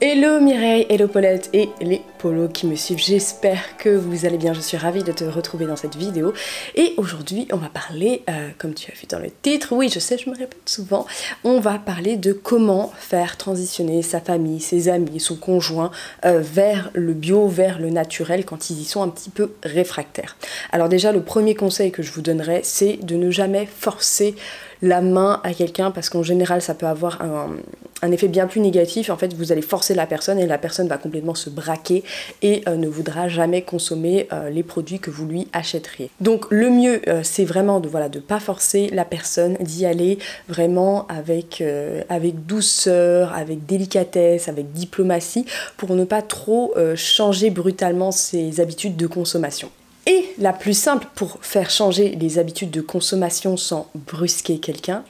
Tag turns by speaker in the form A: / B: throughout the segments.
A: Hello Mireille, hello Paulette et les polos qui me suivent, j'espère que vous allez bien, je suis ravie de te retrouver dans cette vidéo. Et aujourd'hui on va parler, comme tu as vu dans le titre, oui je sais je me répète souvent, on va parler de comment faire transitionner sa famille, ses amis, son conjoint vers le bio, vers le naturel quand ils y sont un petit peu réfractaires. Alors déjà le premier conseil que je vous donnerais c'est de ne jamais forcer la main à quelqu'un parce qu'en général ça peut avoir un effet bien plus négatif. En fait vous allez forcer la personne et la personne va complètement se braquer et ne voudra jamais consommer les produits que vous lui achèteriez. Donc le mieux c'est vraiment de ne pas forcer la personne, d'y aller vraiment avec douceur, avec délicatesse, avec diplomatie pour ne pas trop changer brutalement ses habitudes de consommation. Et la plus simple pour faire changer les habitudes de consommation sans brusquer quelqu'un,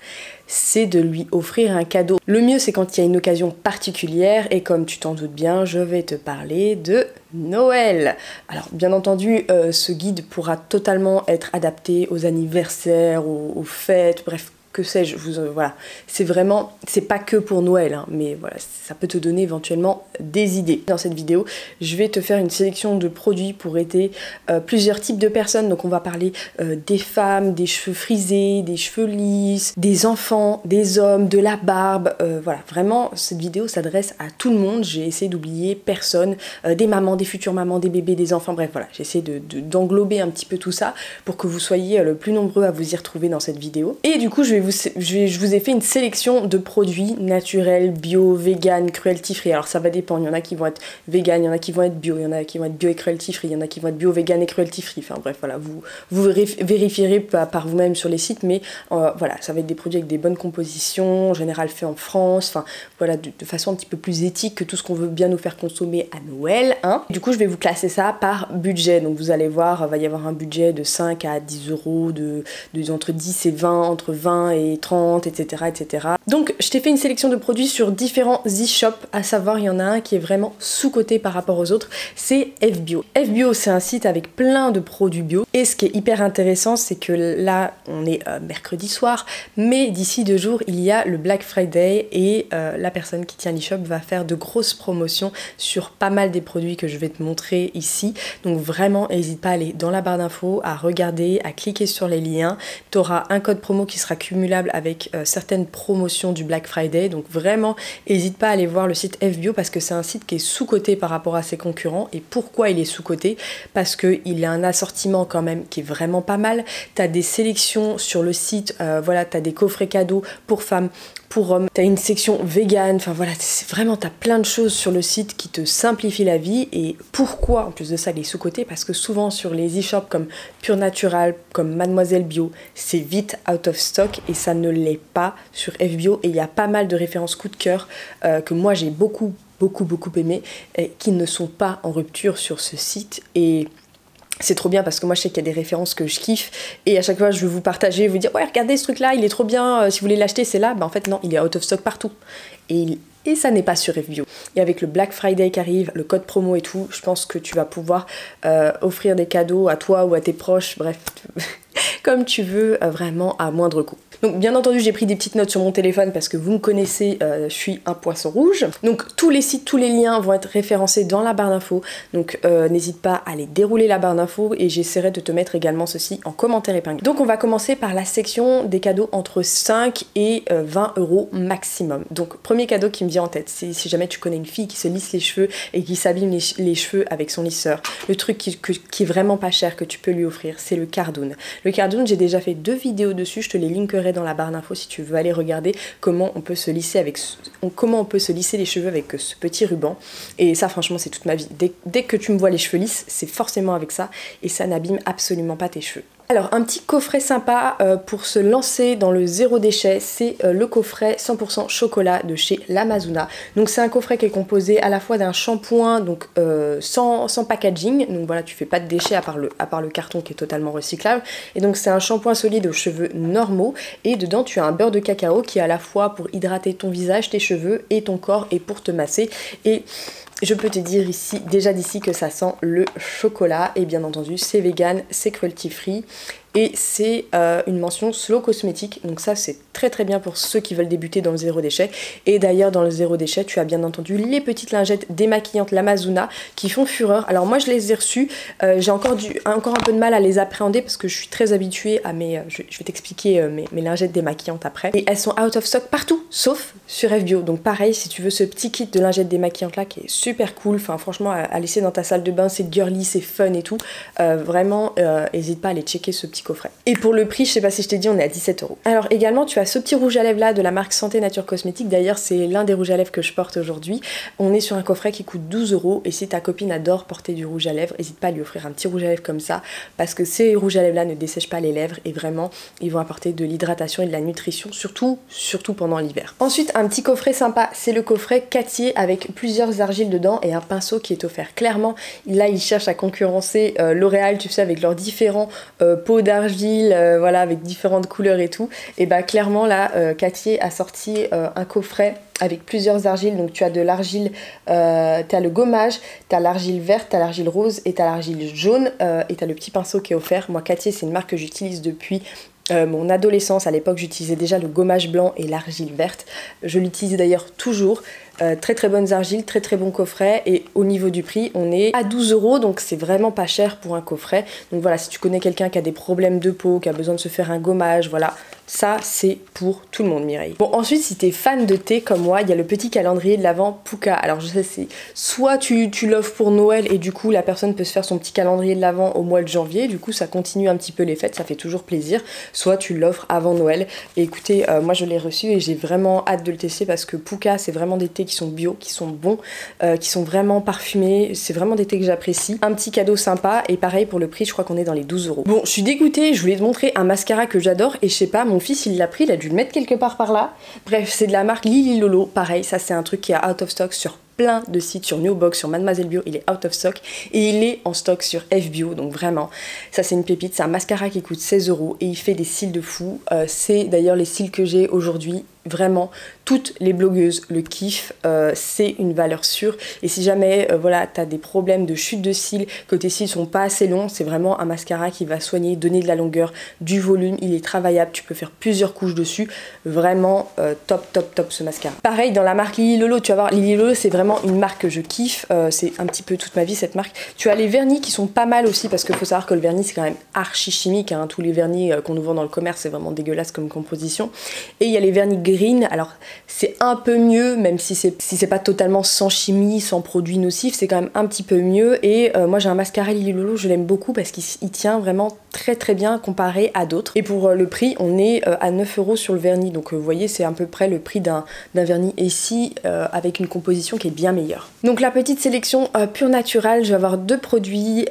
A: c'est de lui offrir un cadeau. Le mieux c'est quand il y a une occasion particulière et comme tu t'en doutes bien, je vais te parler de Noël. Alors bien entendu, ce guide pourra totalement être adapté aux anniversaires, aux fêtes, bref, que sais-je, voilà, c'est pas que pour Noël, hein, mais voilà, ça peut te donner éventuellement des idées. Dans cette vidéo, je vais te faire une sélection de produits pour aider plusieurs types de personnes. Donc on va parler des femmes, des cheveux frisés, des cheveux lisses, des enfants, des hommes, de la barbe. Voilà, vraiment, cette vidéo s'adresse à tout le monde. J'ai essayé d'oublier personne, des mamans, des futures mamans, des bébés, des enfants, bref, voilà, j'ai essayé d'englober un petit peu tout ça pour que vous soyez le plus nombreux à vous y retrouver dans cette vidéo. Et du coup, je vous ai fait une sélection de produits naturels, bio, vegan, cruelty free. Alors ça va dépendre, il y en a qui vont être vegan, il y en a qui vont être bio, il y en a qui vont être bio et cruelty free, il y en a qui vont être bio, vegan et cruelty free. Enfin bref, voilà, vous vérifierez par vous-même sur les sites, mais voilà, ça va être des produits avec des bonnes compositions, en général faits en France, enfin voilà, de façon un petit peu plus éthique que tout ce qu'on veut bien nous faire consommer à Noël, hein. Du coup, je vais vous classer ça par budget. Donc vous allez voir, il va y avoir un budget de 5 à 10 euros, entre 10 et 20, entre 20 et 30, etc., etc. Donc je t'ai fait une sélection de produits sur différents e-shops, à savoir il y en a un qui est vraiment sous-coté par rapport aux autres, c'est FBio. FBio c'est un site avec plein de produits bio et ce qui est hyper intéressant c'est que là on est mercredi soir, mais d'ici 2 jours il y a le Black Friday et la personne qui tient l'e-shop va faire de grosses promotions sur pas mal des produits que je vais te montrer ici. Donc vraiment n'hésite pas à aller dans la barre d'infos, à regarder, à cliquer sur les liens. Tu auras un code promo qui sera cumulable avec certaines promotions du Black Friday, donc vraiment n'hésite pas à aller voir le site FBio parce que c'est un site qui est sous-coté par rapport à ses concurrents. Et pourquoi il est sous-coté? Parce qu'il a un assortiment quand même qui est vraiment pas mal. Tu as des sélections sur le site, voilà, tu as des coffrets cadeaux pour femmes, pour hommes, tu as une section vegan, enfin voilà, c'est vraiment, tu as plein de choses sur le site qui te simplifient la vie. Et pourquoi en plus de ça il est sous-coté? Parce que souvent sur les e-shops comme Pure Natural, comme Mademoiselle Bio, c'est vite out of stock et ça ne l'est pas sur FBio. Et il y a pas mal de références coup de cœur que moi j'ai beaucoup aimé et qui ne sont pas en rupture sur ce site. Et c'est trop bien parce que moi je sais qu'il y a des références que je kiffe et à chaque fois je vais vous partager, vous dire ouais regardez ce truc là il est trop bien, si vous voulez l'acheter c'est là. Bah en fait non, il est out of stock partout et ça n'est pas sur FBio. Et avec le Black Friday qui arrive, le code promo et tout, je pense que tu vas pouvoir offrir des cadeaux à toi ou à tes proches, bref comme tu veux, vraiment à moindre coût. Donc bien entendu j'ai pris des petites notes sur mon téléphone parce que vous me connaissez, je suis un poisson rouge. Donc tous les sites, tous les liens vont être référencés dans la barre d'infos. Donc n'hésite pas à aller dérouler la barre d'infos et j'essaierai de te mettre également ceci en commentaire épinglé. Donc on va commencer par la section des cadeaux entre 5 et 20 euros maximum. Donc premier cadeau qui me vient en tête, c'est si jamais tu connais une fille qui se lisse les cheveux et qui s'abîme les cheveux avec son lisseur. Le truc qui est vraiment pas cher que tu peux lui offrir, c'est le Cardoon. Le Cardoon, j'ai déjà fait 2 vidéos dessus, je te les linkerai dans la barre d'infos si tu veux aller regarder comment on peut se lisser les cheveux avec ce petit ruban. Et ça franchement c'est toute ma vie. Dès que tu me vois les cheveux lisses, c'est forcément avec ça et ça n'abîme absolument pas tes cheveux. Alors un petit coffret sympa pour se lancer dans le zéro déchet, c'est le coffret 100% chocolat de chez l'Amazona. Donc c'est un coffret qui est composé à la fois d'un shampoing donc sans packaging, donc voilà tu fais pas de déchets à part le carton qui est totalement recyclable. Et donc c'est un shampoing solide aux cheveux normaux et dedans tu as un beurre de cacao qui est à la fois pour hydrater ton visage, tes cheveux et ton corps et pour te masser. Et je peux te dire ici, déjà d'ici que ça sent le chocolat et bien entendu c'est vegan, c'est cruelty free et c'est une mention slow cosmétique, donc ça c'est très très bien pour ceux qui veulent débuter dans le zéro déchet. Et d'ailleurs dans le zéro déchet tu as bien entendu les petites lingettes démaquillantes L'Amazona qui font fureur. Alors moi je les ai reçues, j'ai encore un peu de mal à les appréhender parce que je suis très habituée à mes, je vais t'expliquer mes lingettes démaquillantes après, et elles sont out of stock partout sauf sur FBio. Donc pareil, si tu veux ce petit kit de lingettes démaquillantes là qui est super cool, enfin franchement à laisser dans ta salle de bain, c'est girly, c'est fun et tout, vraiment n'hésite pas à aller checker ce petit coffret. Et pour le prix, je sais pas si je t'ai dit, on est à 17 €. Alors également tu as ce petit rouge à lèvres là de la marque Santé Nature Cosmétique, d'ailleurs c'est l'un des rouges à lèvres que je porte aujourd'hui. On est sur un coffret qui coûte 12 € et si ta copine adore porter du rouge à lèvres, n'hésite pas à lui offrir un petit rouge à lèvres comme ça, parce que ces rouges à lèvres là ne dessèchent pas les lèvres et vraiment ils vont apporter de l'hydratation et de la nutrition, surtout pendant l'hiver. Ensuite un petit coffret sympa, c'est le coffret Cattier avec plusieurs argiles dedans et un pinceau qui est offert. Clairement là ils cherchent à concurrencer L'Oréal, tu sais, avec leurs différents pots d'argile, voilà, avec différentes couleurs et tout. Et bah clairement là Cattier a sorti un coffret avec plusieurs argiles. Donc tu as de l'argile, t'as le gommage, t'as l'argile verte, t'as l'argile rose et t'as l'argile jaune, et t'as le petit pinceau qui est offert. Moi Cattier c'est une marque que j'utilise depuis mon adolescence. À l'époque j'utilisais déjà le gommage blanc et l'argile verte, je l'utilise d'ailleurs toujours. Très très bonnes argiles, très très bon coffret, et au niveau du prix on est à 12 €, donc c'est vraiment pas cher pour un coffret. Donc voilà, si tu connais quelqu'un qui a des problèmes de peau, qui a besoin de se faire un gommage, voilà, ça c'est pour tout le monde Mireille. Bon ensuite si t'es fan de thé comme moi, il y a le petit calendrier de l'Avent Pooka. Alors je sais, c'est soit tu l'offres pour Noël et du coup la personne peut se faire son petit calendrier de l'Avent au mois de janvier, du coup ça continue un petit peu les fêtes, ça fait toujours plaisir, soit tu l'offres avant Noël. Et écoutez, moi je l'ai reçu et j'ai vraiment hâte de le tester parce que Pooka c'est vraiment des thés qui sont bio, qui sont bons, qui sont vraiment parfumés, c'est vraiment des thés que j'apprécie. Un petit cadeau sympa, et pareil pour le prix, je crois qu'on est dans les 12 €. Bon, je suis dégoûtée, je voulais te montrer un mascara que j'adore et je sais pas, mon fils il l'a pris, il a dû le mettre quelque part par là. Bref, c'est de la marque Lily Lolo, pareil, ça c'est un truc qui est out of stock sur plein de sites, sur Newbox, sur Mademoiselle Bio, il est out of stock et il est en stock sur FBio, donc vraiment ça c'est une pépite. C'est un mascara qui coûte 16 € et il fait des cils de fou, c'est d'ailleurs les cils que j'ai aujourd'hui. Vraiment, toutes les blogueuses le kiffent, c'est une valeur sûre. Et si jamais voilà, t'as des problèmes de chute de cils, que tes cils sont pas assez longs, c'est vraiment un mascara qui va soigner, donner de la longueur, du volume, il est travaillable, tu peux faire plusieurs couches dessus. Vraiment top top top ce mascara. Pareil dans la marque Lily Lolo, tu vas voir, Lily Lolo c'est vraiment une marque que je kiffe, c'est un petit peu toute ma vie cette marque. Tu as les vernis qui sont pas mal aussi, parce qu'il faut savoir que le vernis c'est quand même archi chimique, hein. Tous les vernis qu'on nous vend dans le commerce c'est vraiment dégueulasse comme composition. Et il y a les vernis gris. Alors c'est un peu mieux, même si c'est pas totalement sans chimie, sans produits nocifs, c'est quand même un petit peu mieux. Et moi j'ai un mascara Lily Lolo, je l'aime beaucoup parce qu'il tient vraiment très très bien comparé à d'autres. Et pour le prix, on est à 9 € sur le vernis, donc vous voyez c'est à peu près le prix d'un vernis ici, avec une composition qui est bien meilleure. Donc la petite sélection Pure Natural, je vais avoir deux produits.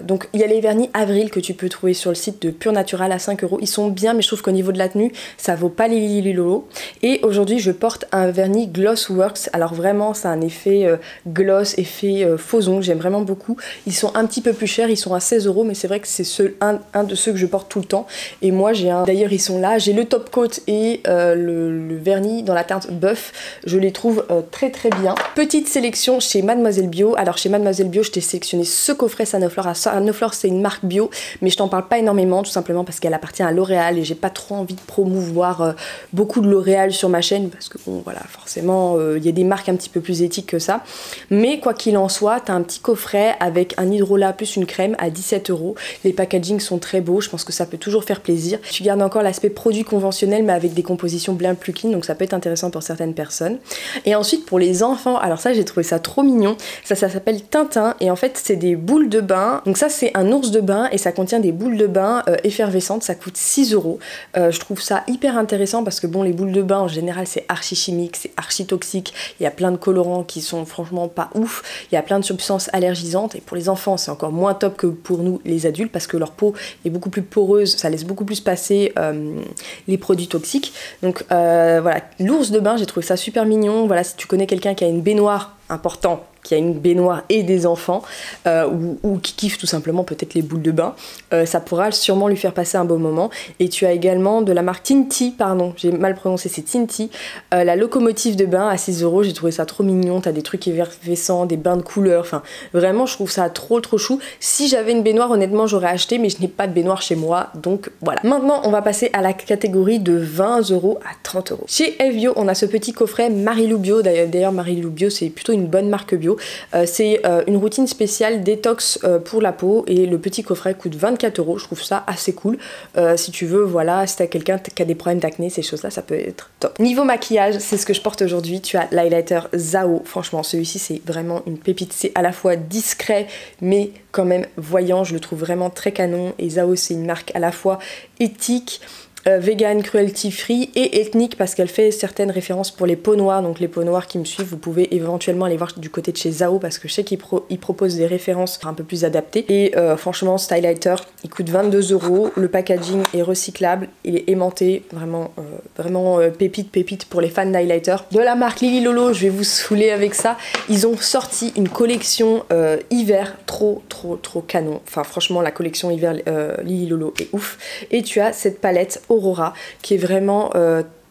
A: Donc il y a les vernis Avril que tu peux trouver sur le site de Pure Natural à 5 €. Ils sont bien, mais je trouve qu'au niveau de la tenue ça vaut pas les Lily Lolo. Et aujourd'hui je porte un vernis Glossworks. Alors vraiment c'est un effet gloss, effet faux ongles, j'aime vraiment beaucoup. Ils sont un petit peu plus chers, ils sont à 16 €, mais c'est vrai que c'est un de ceux que je porte tout le temps. Et moi j'ai un, d'ailleurs ils sont là, j'ai le top coat et le vernis dans la teinte Buff, je les trouve très très bien. Petite sélection chez Mademoiselle Bio. Alors chez Mademoiselle Bio je t'ai sélectionné ce coffret Sanoflore. Sanoflore c'est une marque bio, mais je t'en parle pas énormément, tout simplement parce qu'elle appartient à L'Oréal et j'ai pas trop envie de promouvoir beaucoup de L'Oréal sur ma chaîne, parce que bon voilà, forcément il y a des marques un petit peu plus éthiques que ça. Mais quoi qu'il en soit, t'as un petit coffret avec un hydrolat plus une crème à 17 €. Les packagings sont très beaux, je pense que ça peut toujours faire plaisir. Tu gardes encore l'aspect produit conventionnel mais avec des compositions bien plus clean, donc ça peut être intéressant pour certaines personnes. Et ensuite pour les enfants, alors ça j'ai trouvé ça trop mignon, ça s'appelle Tintin et en fait c'est des boules de bain. Donc ça c'est un ours de bain et ça contient des boules de bain effervescentes, ça coûte 6 €. Je trouve ça hyper intéressant parce que bon, les boules de bain en général c'est archi chimique, c'est archi toxique, il y a plein de colorants qui sont franchement pas ouf, il y a plein de substances allergisantes et pour les enfants c'est encore moins top que pour nous les adultes parce que leur peau est beaucoup plus poreuse, ça laisse beaucoup plus passer les produits toxiques. Donc voilà, l'ours de bain j'ai trouvé ça super mignon. Voilà, si tu connais quelqu'un qui a une baignoire, important, qui a une baignoire et des enfants, ou qui kiffe tout simplement peut-être les boules de bain, ça pourra sûrement lui faire passer un beau moment. Et tu as également de la marque Tinty, pardon, j'ai mal prononcé, c'est Tinty, la locomotive de bain à 6 €. J'ai trouvé ça trop mignon, t'as des trucs effervescents, des bains de couleurs, enfin vraiment je trouve ça trop chou. Si j'avais une baignoire, honnêtement j'aurais acheté, mais je n'ai pas de baignoire chez moi, donc voilà. Maintenant on va passer à la catégorie de 20 € à 30 €. Chez F-Bio, on a ce petit coffret Marilou Bio. D'ailleurs Marilou Bio c'est plutôt une bonne marque bio. C'est une routine spéciale détox pour la peau, et le petit coffret coûte 24 €. Je trouve ça assez cool. Si tu veux, voilà, si t'as quelqu'un qui a des problèmes d'acné, ces choses là, ça peut être top. Niveau maquillage, c'est ce que je porte aujourd'hui. Tu as l'highlighter Zao. Franchement celui-ci c'est vraiment une pépite. C'est à la fois discret mais quand même voyant. Je le trouve vraiment très canon. Et Zao c'est une marque à la fois éthique, vegan, cruelty free et ethnique, parce qu'elle fait certaines références pour les peaux noires. Donc les peaux noires qui me suivent, vous pouvez éventuellement aller voir du côté de chez Zao, parce que je sais qu'ils proposent des références un peu plus adaptées. Et franchement, ce highlighter il coûte 22 €. Le packaging est recyclable, il est aimanté, vraiment pépite pour les fans d'highlighter. De la marque Lily Lolo, je vais vous saouler avec ça. Ils ont sorti une collection hiver trop canon. Enfin franchement la collection hiver Lily Lolo est ouf. Et tu as cette palette Aurora qui est vraiment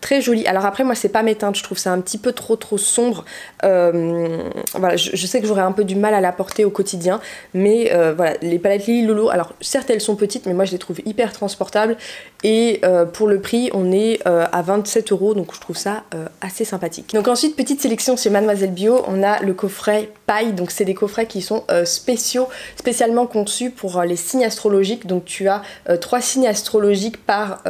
A: très jolie. Alors après moi c'est pas mes teintes, je trouve ça un petit peu trop sombre. Voilà, je sais que j'aurais un peu du mal à la porter au quotidien, mais voilà, les palettes Lily Lolo, alors certes elles sont petites, mais moi je les trouve hyper transportables, et pour le prix on est à 27 €, donc je trouve ça assez sympathique. Donc ensuite, petite sélection chez Mademoiselle Bio, on a le coffret paille. Donc c'est des coffrets qui sont spécialement conçus pour les signes astrologiques. Donc tu as 3 signes astrologiques par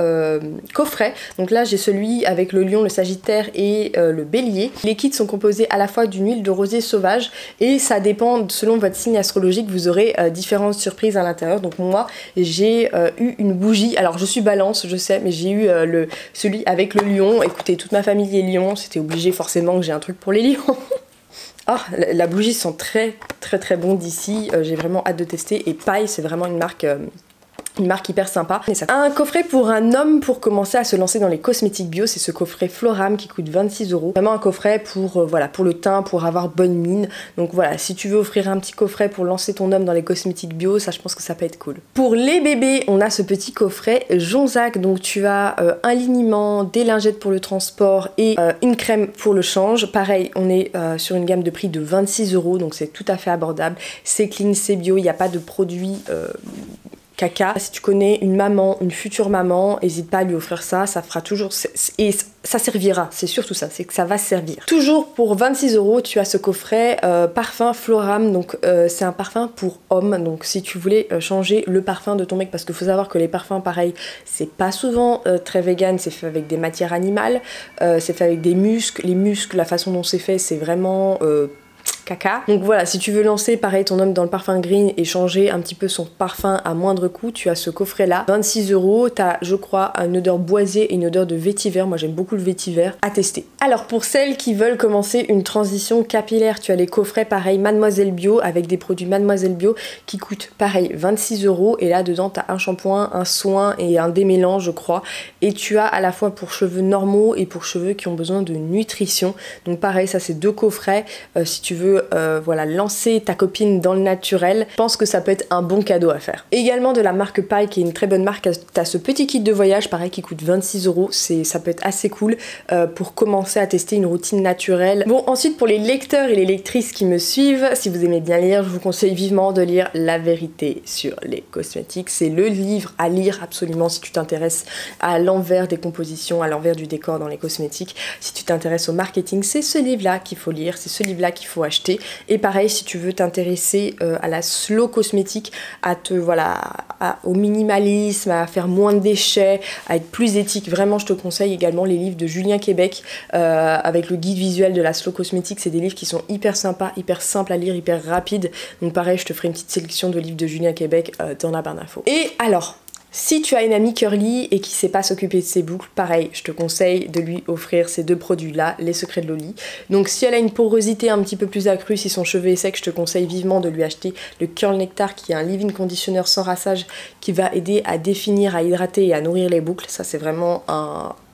A: coffret. Donc là j'ai celui avec le lion, le sagittaire et le bélier. Les kits sont composés à la fois d'une huile de rosier sauvage, et ça dépend selon votre signe astrologique, vous aurez différentes surprises à l'intérieur. Donc moi j'ai eu une bougie, alors je suis balance je sais, mais j'ai eu celui avec le lion. Écoutez, toute ma famille est lion, c'était obligé forcément que j'ai un truc pour les lions. Oh, la bougie sent très bon d'ici, j'ai vraiment hâte de tester. Et paille, c'est vraiment une marque hyper sympa. Un coffret pour un homme pour commencer à se lancer dans les cosmétiques bio, c'est ce coffret Floram qui coûte 26 €. Vraiment un coffret pour, voilà, pour le teint, pour avoir bonne mine. Donc voilà, si tu veux offrir un petit coffret pour lancer ton homme dans les cosmétiques bio, ça je pense que ça peut être cool. Pour les bébés, on a ce petit coffret Jonzac. Donc tu as un liniment, des lingettes pour le transport et une crème pour le change. Pareil, on est sur une gamme de prix de 26 €, donc c'est tout à fait abordable. C'est clean, c'est bio, il n'y a pas de produits caca. Si tu connais une maman, une future maman, n'hésite pas à lui offrir ça, ça fera toujours, et ça servira, c'est surtout ça, c'est que ça va servir. Toujours pour 26 €, tu as ce coffret parfum Floram. Donc c'est un parfum pour homme. Donc si tu voulais changer le parfum de ton mec, parce qu'il faut savoir que les parfums pareil, c'est pas souvent très vegan, c'est fait avec des matières animales, c'est fait avec des muscles. Les muscles, la façon dont c'est fait, c'est vraiment caca. Donc voilà, si tu veux lancer pareil ton homme dans le parfum green et changer un petit peu son parfum à moindre coût, tu as ce coffret là, 26 €. T'as, je crois, une odeur boisée et une odeur de vétiver. Moi j'aime beaucoup le vétiver, à tester. Alors pour celles qui veulent commencer une transition capillaire, tu as les coffrets pareil Mademoiselle Bio, avec des produits Mademoiselle Bio qui coûtent pareil 26 €. Et là dedans t'as un shampoing, un soin et un démélange je crois. Et tu as à la fois pour cheveux normaux et pour cheveux qui ont besoin de nutrition. Donc pareil, ça c'est 2 coffrets. Si tu veux voilà, lancer ta copine dans le naturel, je pense que ça peut être un bon cadeau à faire. Également de la marque Paille, qui est une très bonne marque, t'as ce petit kit de voyage pareil qui coûte 26 €. Ça peut être assez cool pour commencer à tester une routine naturelle. Bon, ensuite pour les lecteurs et les lectrices qui me suivent, si vous aimez bien lire, je vous conseille vivement de lire La Vérité sur les cosmétiques. C'est le livre à lire absolument si tu t'intéresses à l'envers des compositions, à l'envers du décor dans les cosmétiques. Si tu t'intéresses au marketing, c'est ce livre-là qu'il faut lire, c'est ce livre-là qu'il faut acheter. Et pareil, si tu veux t'intéresser à la slow cosmétique, au minimalisme, à faire moins de déchets, à être plus éthique, vraiment je te conseille également les livres de Julien Québec avec le guide visuel de la slow cosmétique. C'est des livres qui sont hyper sympas, hyper simples à lire, hyper rapides. Donc pareil, je te ferai une petite sélection de livres de Julien Québec dans la barre d'infos. Et alors, si tu as une amie curly et qui sait pas s'occuper de ses boucles, pareil, je te conseille de lui offrir ces 2 produits-là, les secrets de Loli. Donc si elle a une porosité un petit peu plus accrue, si son cheveu est sec, je te conseille vivement de lui acheter le Curl Nectar, qui est un leave-in conditioner sans rinçage, qui va aider à définir, à hydrater et à nourrir les boucles. Ça c'est vraiment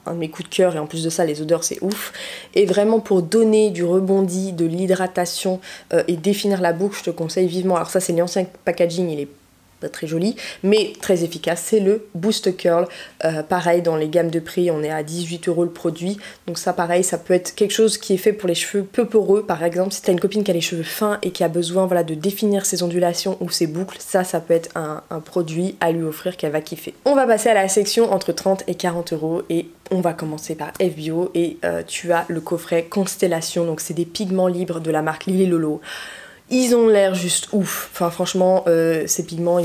A: un de mes coups de cœur et en plus de ça les odeurs c'est ouf. Et vraiment pour donner du rebondi, de l'hydratation et définir la boucle, je te conseille vivement. Alors ça c'est l'ancien packaging, il est pas très joli mais très efficace, c'est le Boost Curl. Pareil dans les gammes de prix on est à 18 € le produit, donc ça pareil ça peut être quelque chose qui est fait pour les cheveux peu poreux. Par exemple si t'as une copine qui a les cheveux fins et qui a besoin voilà, de définir ses ondulations ou ses boucles, ça peut être un produit à lui offrir qu'elle va kiffer. On va passer à la section entre 30 et 40 € et on va commencer par FBio et tu as le coffret Constellation, donc c'est des pigments libres de la marque Lily Lolo. Ils ont l'air juste ouf, enfin franchement ces pigments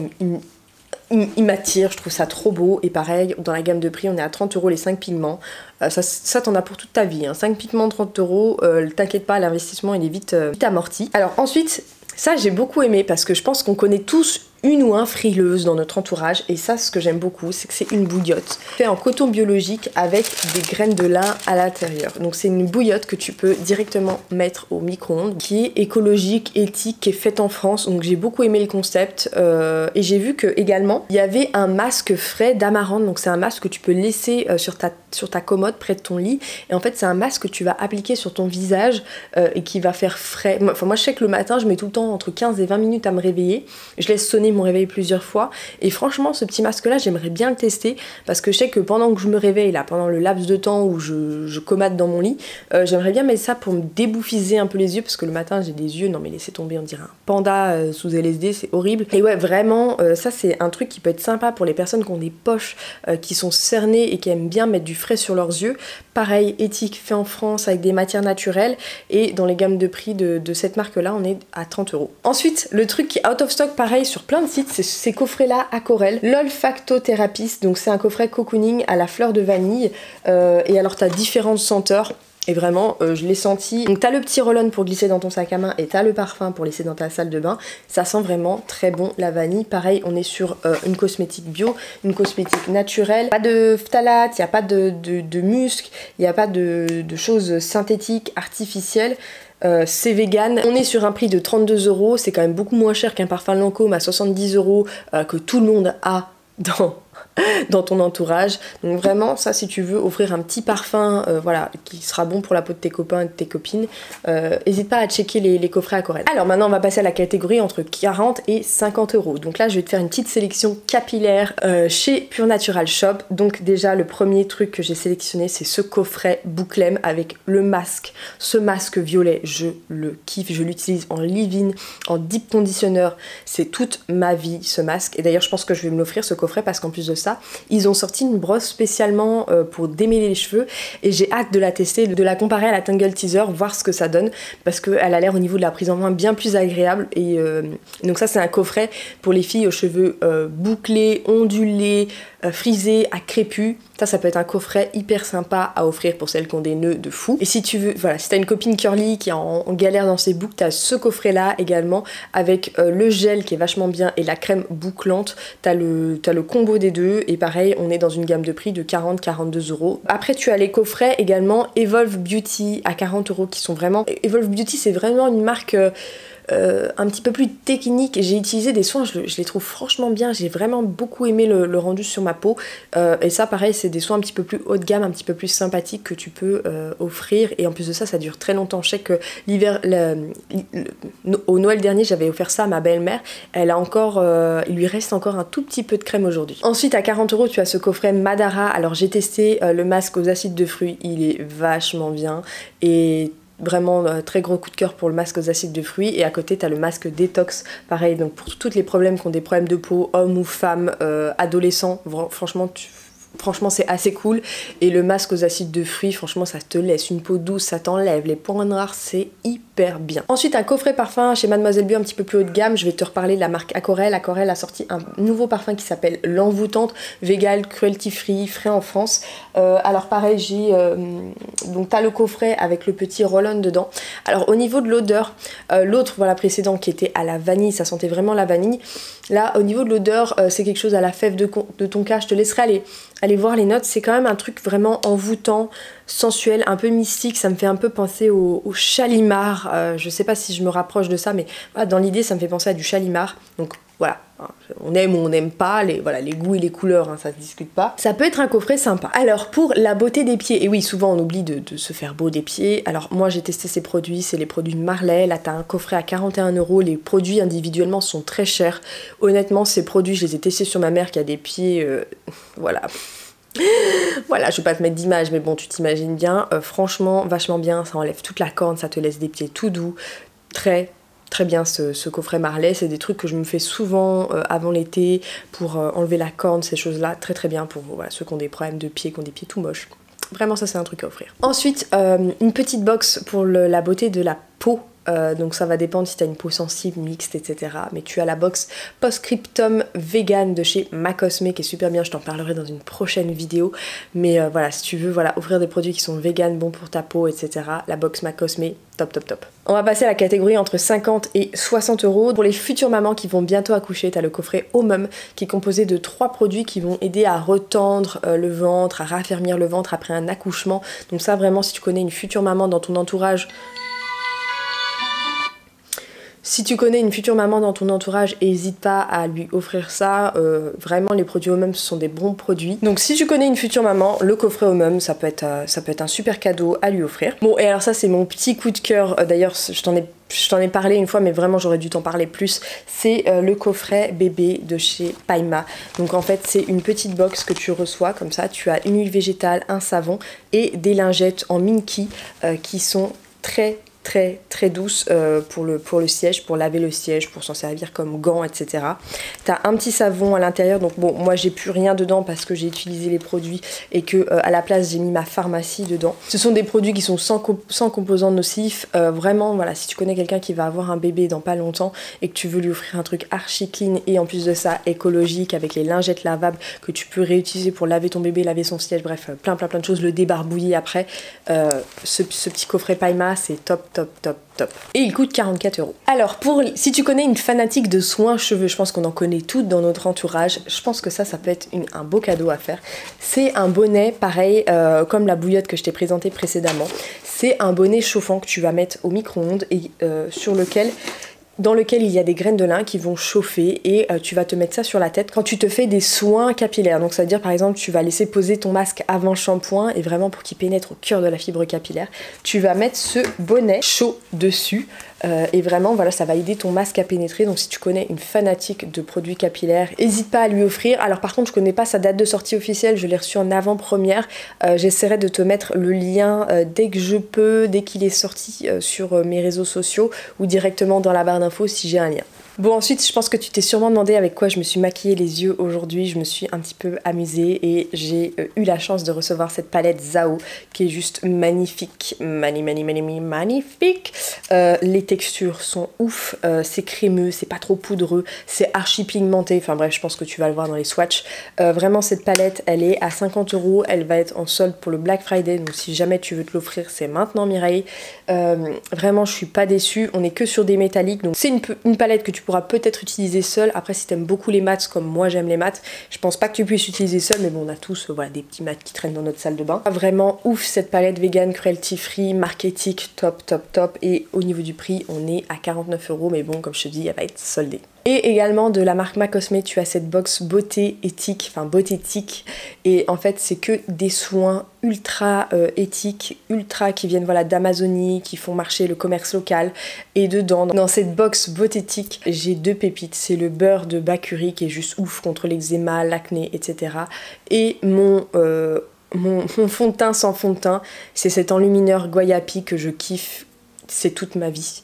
A: ils m'attirent, je trouve ça trop beau. Et pareil dans la gamme de prix on est à 30 € les 5 pigments, ça t'en as pour toute ta vie, hein. 5 pigments 30 €, t'inquiète pas l'investissement il est vite amorti. Alors ensuite ça j'ai beaucoup aimé parce que je pense qu'on connaît tous une ou un frileuse dans notre entourage et ça ce que j'aime beaucoup c'est que c'est une bouillotte fait en coton biologique avec des graines de lin à l'intérieur. Donc c'est une bouillotte que tu peux directement mettre au micro-ondes qui est écologique, éthique, qui est faite en France, donc j'ai beaucoup aimé le concept et j'ai vu que également il y avait un masque frais d'amarante, donc c'est un masque que tu peux laisser sur ta commode près de ton lit et en fait c'est un masque que tu vas appliquer sur ton visage et qui va faire frais. Enfin moi je sais que le matin je mets tout le temps entre 15 et 20 minutes à me réveiller, je laisse sonner mon réveil plusieurs fois et franchement ce petit masque là j'aimerais bien le tester parce que je sais que pendant que je me réveille là, pendant le laps de temps où je comate dans mon lit, j'aimerais bien mettre ça pour me débouffiser un peu les yeux parce que le matin j'ai des yeux, non mais laissez tomber, on dirait un panda sous LSD, c'est horrible. Et ouais vraiment ça c'est un truc qui peut être sympa pour les personnes qui ont des poches qui sont cernées et qui aiment bien mettre du frais sur leurs yeux. Pareil, éthique, fait en France avec des matières naturelles et dans les gammes de prix de cette marque là on est à 30 €. Ensuite le truc qui est out of stock pareil sur plein de sites, c'est ces coffrets là à Corel, l'olfactothérapeute, donc c'est un coffret cocooning à la fleur de vanille et alors t'as différentes senteurs. Et vraiment, je l'ai senti. Donc t'as le petit roll-on pour glisser dans ton sac à main et t'as le parfum pour laisser dans ta salle de bain. Ça sent vraiment très bon la vanille. Pareil, on est sur une cosmétique bio, une cosmétique naturelle. Pas de phtalate, il n'y a pas de musc, il n'y a pas de choses synthétiques, artificielles. C'est vegan. On est sur un prix de 32 €, c'est quand même beaucoup moins cher qu'un parfum Lancôme à 70 € que tout le monde a dans ton entourage. Donc vraiment ça si tu veux offrir un petit parfum voilà qui sera bon pour la peau de tes copains et de tes copines, n'hésite pas à checker les coffrets à Corel. Alors maintenant on va passer à la catégorie entre 40 et 50 €. Donc là je vais te faire une petite sélection capillaire chez Pure Natural Shop. Donc déjà le premier truc que j'ai sélectionné c'est ce coffret Bouclem avec le masque. Ce masque violet je le kiffe, je l'utilise en leave-in, en deep conditioner, c'est toute ma vie ce masque et d'ailleurs je pense que je vais me l'offrir ce coffret parce qu'en plus de ça ils ont sorti une brosse spécialement pour démêler les cheveux et j'ai hâte de la tester, de la comparer à la Tangle Teaser, voir ce que ça donne parce qu'elle a l'air au niveau de la prise en main bien plus agréable et donc ça c'est un coffret pour les filles aux cheveux bouclés, ondulés, frisés, à crépus. Ça peut être un coffret hyper sympa à offrir pour celles qui ont des nœuds de fou. Et si tu veux, voilà, si t'as une copine curly qui est en galère dans ses boucles, t'as ce coffret là également avec le gel qui est vachement bien et la crème bouclante. T'as le combo des deux et pareil on est dans une gamme de prix de 40-42 €. Après tu as les coffrets également Evolve Beauty à 40 € qui sont vraiment... Evolve Beauty c'est vraiment une marque... un petit peu plus technique. J'ai utilisé des soins, je les trouve franchement bien, j'ai vraiment beaucoup aimé le rendu sur ma peau et ça pareil c'est des soins un petit peu plus haut de gamme, un petit peu plus sympathiques que tu peux offrir et en plus de ça ça dure très longtemps. Je sais que l'hiver, au Noël dernier j'avais offert ça à ma belle-mère, elle a encore, il lui reste encore un tout petit peu de crème aujourd'hui. Ensuite à 40 € tu as ce coffret Madara, alors j'ai testé le masque aux acides de fruits, il est vachement bien et vraiment très gros coup de cœur pour le masque aux acides de fruits et à côté t'as le masque détox pareil donc pour tous les problèmes qui ont des problèmes de peau, hommes ou femmes, adolescents, franchement c'est assez cool et le masque aux acides de fruits franchement ça te laisse une peau douce, ça t'enlève les points noirs, c'est hyper bien. Ensuite un coffret parfum chez Mademoiselle Bio un petit peu plus haut de gamme, je vais te reparler de la marque Acorel. Acorel a sorti un nouveau parfum qui s'appelle l'envoûtante, vegan, cruelty free, frais en France. Alors pareil j'ai donc t'as le coffret avec le petit roll-on dedans. Alors au niveau de l'odeur, l'autre voilà précédent qui était à la vanille, ça sentait vraiment la vanille. Là au niveau de l'odeur c'est quelque chose à la fève de tonka, je te laisserai aller voir les notes, c'est quand même un truc vraiment envoûtant, sensuel, un peu mystique, ça me fait un peu penser au Chalimard, je sais pas si je me rapproche de ça mais voilà, dans l'idée ça me fait penser à du Chalimard, donc voilà, On aime ou on n'aime pas, voilà, les goûts et les couleurs, hein, ça se discute pas. Ça peut être un coffret sympa. Alors pour la beauté des pieds, et oui souvent on oublie de se faire beau des pieds. Alors moi j'ai testé ces produits, c'est les produits Marley. Là t'as un coffret à 41 €. Les produits individuellement sont très chers. Honnêtement ces produits je les ai testés sur ma mère qui a des pieds, voilà. Voilà, je vais pas te mettre d'image, mais bon, tu t'imagines bien. Franchement, vachement bien, ça enlève toute la corne, ça te laisse des pieds tout doux. Très bien ce coffret Marley, c'est des trucs que je me fais souvent avant l'été pour enlever la corne, ces choses-là. Très bien pour voilà, ceux qui ont des problèmes de pieds, qui ont des pieds tout moches. Vraiment, ça c'est un truc à offrir. Ensuite, une petite box pour la beauté de la peau. Donc ça va dépendre si tu as une peau sensible, mixte, etc. Mais tu as la box Postscriptum Vegan de chez Macosme qui est super bien, je t'en parlerai dans une prochaine vidéo. Mais voilà, si tu veux offrir des produits qui sont vegan, bons pour ta peau, etc. La box Macosme, top. On va passer à la catégorie entre 50 et 60 €. Pour les futures mamans qui vont bientôt accoucher, tu as le coffret Omum qui est composé de 3 produits qui vont aider à retendre le ventre, à raffermir le ventre après un accouchement. Donc ça vraiment, si tu connais une future maman dans ton entourage... Si tu connais une future maman dans ton entourage, n'hésite pas à lui offrir ça. Vraiment, les produits Omum, ce sont des bons produits. Donc si tu connais une future maman, le coffret Omum, ça peut être un super cadeau à lui offrir. Bon, et alors ça, c'est mon petit coup de cœur. D'ailleurs, je t'en ai parlé une fois, mais vraiment, j'aurais dû t'en parler plus. C'est le coffret bébé de chez Paima. Donc en fait, c'est une petite box que tu reçois, comme ça. Tu as une huile végétale, un savon et des lingettes en minky qui sont très douce pour le siège, pour laver le siège, pour s'en servir comme gants, etc. T'as un petit savon à l'intérieur, donc bon, moi j'ai plus rien dedans parce que j'ai utilisé les produits et que à la place j'ai mis ma pharmacie dedans. Ce sont des produits qui sont sans composants nocifs. Vraiment, voilà, si tu connais quelqu'un qui va avoir un bébé dans pas longtemps et que tu veux lui offrir un truc archi clean et en plus de ça écologique avec les lingettes lavables que tu peux réutiliser pour laver ton bébé, laver son siège, bref, plein de choses, le débarbouiller après. Ce petit coffret Paima, c'est top. Et il coûte 44 €. Alors, si tu connais une fanatique de soins cheveux, je pense qu'on en connaît toutes dans notre entourage, je pense que ça peut être un beau cadeau à faire. C'est un bonnet, pareil, comme la bouillotte que je t'ai présentée précédemment. C'est un bonnet chauffant que tu vas mettre au micro-ondes et dans lequel il y a des graines de lin qui vont chauffer et tu vas te mettre ça sur la tête quand tu te fais des soins capillaires. Donc ça veut dire par exemple tu vas laisser poser ton masque avant shampoing et vraiment pour qu'il pénètre au cœur de la fibre capillaire, tu vas mettre ce bonnet chaud dessus et vraiment voilà, ça va aider ton masque à pénétrer. Donc si tu connais une fanatique de produits capillaires, n'hésite pas à lui offrir. Alors par contre je connais pas sa date de sortie officielle, je l'ai reçu en avant-première. J'essaierai de te mettre le lien dès que je peux, dès qu'il est sorti sur mes réseaux sociaux ou directement dans la barre d'infos si j'ai un lien. Bon, ensuite, je pense que tu t'es sûrement demandé avec quoi je me suis maquillée les yeux aujourd'hui. Je me suis un petit peu amusée et j'ai eu la chance de recevoir cette palette Zao qui est juste magnifique. Magnifique. Les textures sont ouf. C'est crémeux, c'est pas trop poudreux, c'est archi pigmenté. Enfin bref, je pense que tu vas le voir dans les swatchs. Vraiment, cette palette, elle est à 50 €. Elle va être en solde pour le Black Friday. Donc si jamais tu veux te l'offrir, c'est maintenant, Mireille. Vraiment, je suis pas déçue. On est que sur des métalliques. Donc c'est une palette que tu pourras peut-être utiliser seule. Après si t'aimes beaucoup les mats comme moi j'aime les mats, je pense pas que tu puisses utiliser seule, mais bon on a tous voilà, des petits mats qui traînent dans notre salle de bain. Vraiment ouf cette palette vegan, cruelty free, marketing top et au niveau du prix on est à 49 €, mais bon comme je te dis elle va être soldée. Et également de la marque Macosme, tu as cette box beauté éthique, enfin beautétique, et en fait c'est que des soins ultra éthiques, ultra qui viennent voilà d'Amazonie, qui font marcher le commerce local. Et dedans, dans cette box beautétique, j'ai 2 pépites, c'est le beurre de Bakuri qui est juste ouf contre l'eczéma, l'acné, etc. Et mon fond de teint sans fond de teint, c'est cet enlumineur Guayapi que je kiffe, c'est toute ma vie.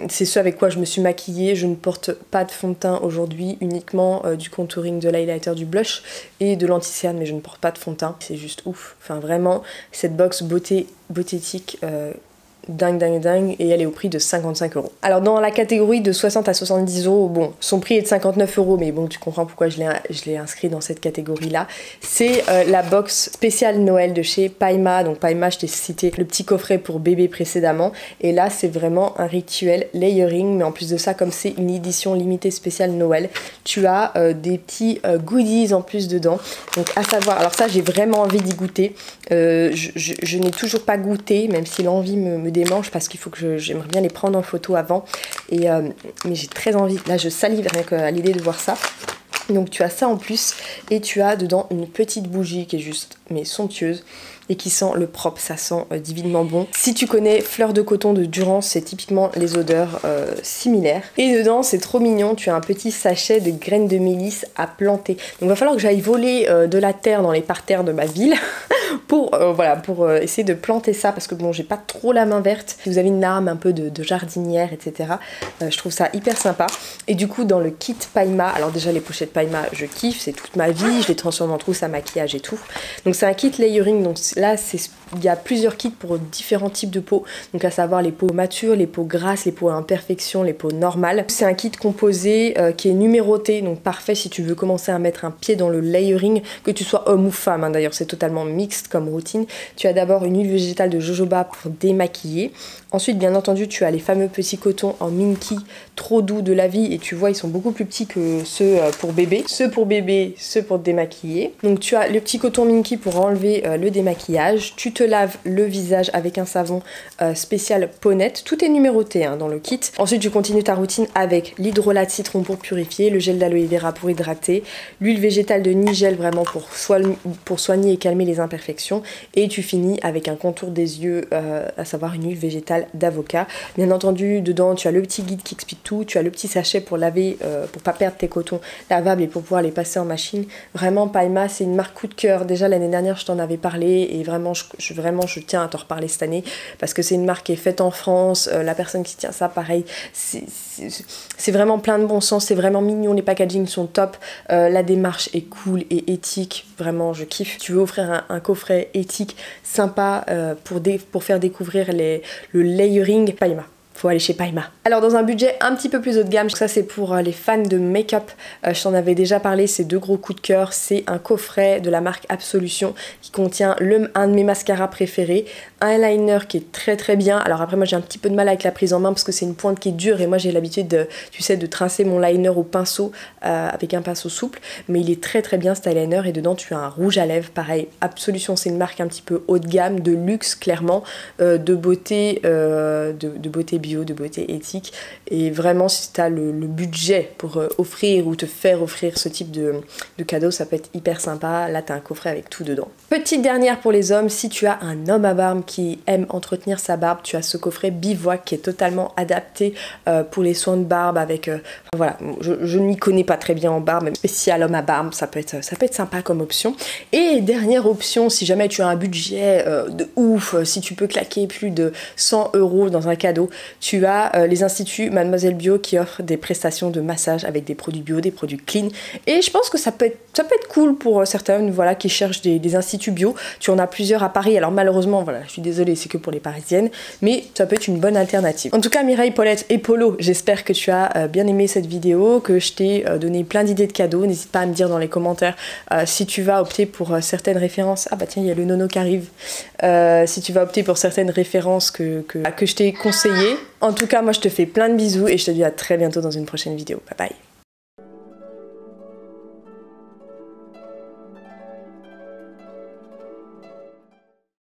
A: C'est ce avec quoi je me suis maquillée. Je ne porte pas de fond de teint aujourd'hui, uniquement du contouring, de l'highlighter, du blush et de l'anti-cerne, mais je ne porte pas de fond de teint. C'est juste ouf. Enfin vraiment, cette box beautétique dingue et elle est au prix de 55 €. Alors dans la catégorie de 60 à 70 €, bon son prix est de 59 €, mais bon tu comprends pourquoi je l'ai inscrit dans cette catégorie là. C'est la box spéciale Noël de chez Paima. Donc Paima, je t'ai cité le petit coffret pour bébé précédemment et là c'est vraiment un rituel layering, mais en plus de ça comme c'est une édition limitée spéciale Noël, tu as des petits goodies en plus dedans. Donc à savoir, alors ça j'ai vraiment envie d'y goûter, je n'ai toujours pas goûté même si l'envie me des manches parce qu'il faut que j'aimerais bien les prendre en photo avant. Et, mais j'ai très envie, là je salive rien qu'à l'idée de voir ça. Donc tu as ça en plus et tu as dedans une petite bougie qui est juste mais somptueuse et qui sent le propre, ça sent divinement bon. Si tu connais Fleur de coton de Durance, c'est typiquement les odeurs similaires. Et dedans c'est trop mignon, tu as un petit sachet de graines de mélisse à planter. Donc il va falloir que j'aille voler de la terre dans les parterres de ma ville pour, voilà, pour essayer de planter ça parce que bon j'ai pas trop la main verte. Si vous avez une âme un peu de jardinière etc, je trouve ça hyper sympa. Et du coup dans le kit Paima, alors déjà les pochettes Paima je kiffe, c'est toute ma vie, je les transforme en trousse à maquillage et tout. Donc c'est un kit layering, donc là il y a plusieurs kits pour différents types de peaux, donc à savoir les peaux matures, les peaux grasses, les peaux à imperfection, les peaux normales. C'est un kit composé qui est numéroté, donc parfait si tu veux commencer à mettre un pied dans le layering, que tu sois homme ou femme, hein, d'ailleurs c'est totalement mixte comme routine. Tu as d'abord une huile végétale de jojoba pour démaquiller. Ensuite bien entendu tu as les fameux petits cotons en Minky, trop doux de la vie, et tu vois ils sont beaucoup plus petits que ceux pour bébé. Ceux pour bébé, ceux pour démaquiller. Donc tu as le petit coton Minky pour enlever le démaquillage. Tu te laves le visage avec un savon spécial Ponette. Tout est numéroté hein, dans le kit. Ensuite tu continues ta routine avec l'hydrolat de citron pour purifier, le gel d'aloe vera pour hydrater, l'huile végétale de Nigel vraiment pour soigner et calmer les imperfections, et tu finis avec un contour des yeux, à savoir une huile végétale d'avocat. Bien entendu dedans tu as le petit guide qui explique tout, tu as le petit sachet pour laver, pour pas perdre tes cotons lavables et pour pouvoir les passer en machine. Vraiment Paima c'est une marque coup de cœur, déjà l'année dernière je t'en avais parlé et vraiment je tiens à te reparler cette année parce que c'est une marque qui est faite en France, la personne qui tient ça pareil, c'est vraiment plein de bon sens, c'est vraiment mignon, les packagings sont top, la démarche est cool et éthique, vraiment je kiffe. Tu veux offrir un coffret éthique sympa pour faire découvrir le layering, Paima. Faut aller chez Paima. Alors dans un budget un petit peu plus haut de gamme, ça c'est pour les fans de make-up, je t'en avais déjà parlé, c'est deux gros coups de cœur, c'est un coffret de la marque Absolution qui contient un de mes mascaras préférés, un liner qui est très très bien. Alors après moi j'ai un petit peu de mal avec la prise en main parce que c'est une pointe qui est dure et moi j'ai l'habitude de, tu sais, de trincer mon liner au pinceau avec un pinceau souple, mais il est très très bien cet eyeliner. Et dedans tu as un rouge à lèvres, pareil, Absolution c'est une marque un petit peu haut de gamme, de luxe clairement, de beauté bio, de beauté éthique, et vraiment si tu as le budget pour offrir ou te faire offrir ce type de cadeau, ça peut être hyper sympa. Là tu as un coffret avec tout dedans. Petite dernière pour les hommes, si tu as un homme à barbe qui aime entretenir sa barbe, tu as ce coffret Bivouac qui est totalement adapté pour les soins de barbe avec voilà, je ne m'y connais pas très bien en barbe, mais spécial homme à barbe, ça peut être sympa comme option. Et dernière option, si jamais tu as un budget de ouf, si tu peux claquer plus de 100 € dans un cadeau, tu as les instituts Mademoiselle Bio qui offrent des prestations de massage avec des produits bio, des produits clean, et je pense que ça peut être cool pour certaines, voilà, qui cherchent des instituts bio. Tu en as plusieurs à Paris, alors malheureusement voilà, je suis désolée, c'est que pour les parisiennes, mais ça peut être une bonne alternative. En tout cas Mireille, Paulette et Polo, j'espère que tu as bien aimé cette vidéo, que je t'ai donné plein d'idées de cadeaux. N'hésite pas à me dire dans les commentaires si tu vas opter pour certaines références. Ah bah tiens, il y a le nono qui arrive. Si tu vas opter pour certaines références que je t'ai conseillées. En tout cas moi je te fais plein de bisous et je te dis à très bientôt dans une prochaine vidéo. Bye bye.